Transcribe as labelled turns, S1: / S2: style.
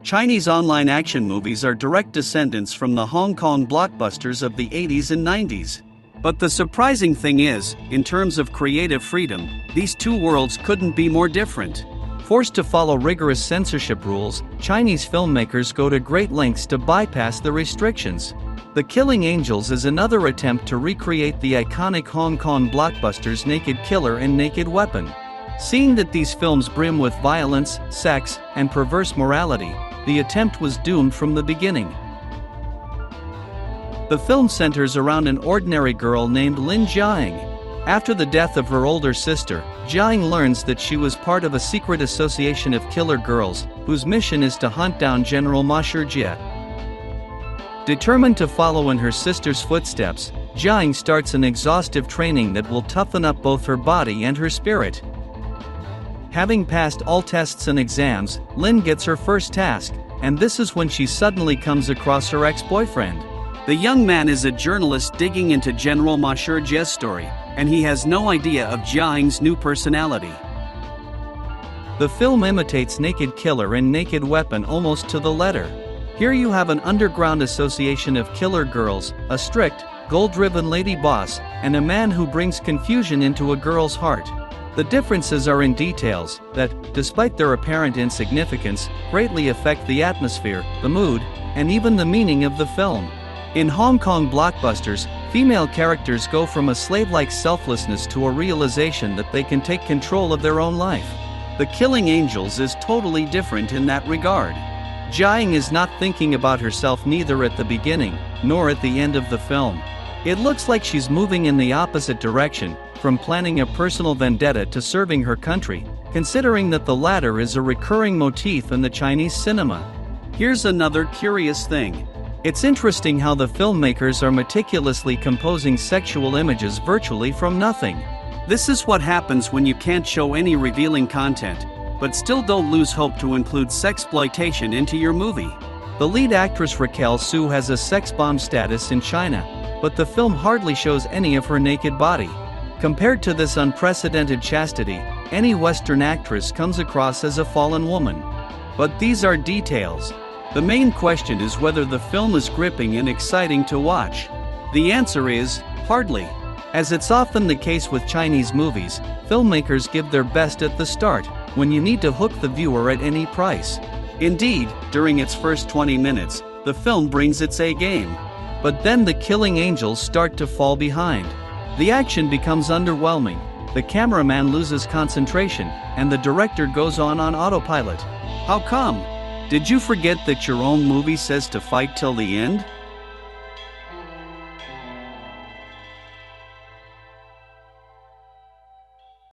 S1: Chinese online action movies are direct descendants from the Hong Kong blockbusters of the 80s and 90s. But the surprising thing is, in terms of creative freedom, these two worlds couldn't be more different. Forced to follow rigorous censorship rules, Chinese filmmakers go to great lengths to bypass the restrictions. The Killing Angels is another attempt to recreate the iconic Hong Kong blockbusters Naked Killer and Naked Weapon. Seeing that these films brim with violence, sex, and perverse morality, the attempt was doomed from the beginning. The film centers around an ordinary girl named Lin Jiang. After the death of her older sister, Jiang learns that she was part of a secret association of killer girls, whose mission is to hunt down General Ma Zhang. Determined to follow in her sister's footsteps, Zhang starts an exhaustive training that will toughen up both her body and her spirit. Having passed all tests and exams, Lin gets her first task, and this is when she suddenly comes across her ex-boyfriend. The young man is a journalist digging into General Ma Zhang's story, and he has no idea of Jiang's new personality. The film imitates Naked Killer and Naked Weapon almost to the letter. Here you have an underground association of killer girls, a strict, goal-driven lady boss, and a man who brings confusion into a girl's heart. The differences are in details that, despite their apparent insignificance, greatly affect the atmosphere, the mood, and even the meaning of the film. In Hong Kong blockbusters, female characters go from a slave-like selflessness to a realization that they can take control of their own life. The Killing Angels is totally different in that regard. Jiang is not thinking about herself neither at the beginning, nor at the end of the film. It looks like she's moving in the opposite direction, from planning a personal vendetta to serving her country, considering that the latter is a recurring motif in the Chinese cinema. Here's another curious thing. It's interesting how the filmmakers are meticulously composing sexual images virtually from nothing. This is what happens when you can't show any revealing content, but still don't lose hope to include sexploitation into your movie. The lead actress Raquel has a sex bomb status in China, but the film hardly shows any of her naked body. Compared to this unprecedented chastity, any Western actress comes across as a fallen woman. But these are details. The main question is whether the film is gripping and exciting to watch. The answer is, hardly. As it's often the case with Chinese movies, filmmakers give their best at the start, when you need to hook the viewer at any price. Indeed, during its first 20 minutes, the film brings its A game. But then the Killing Angels start to fall behind. The action becomes underwhelming, the cameraman loses concentration, and the director goes on autopilot. How come? Did you forget that your own movie says to fight till the end?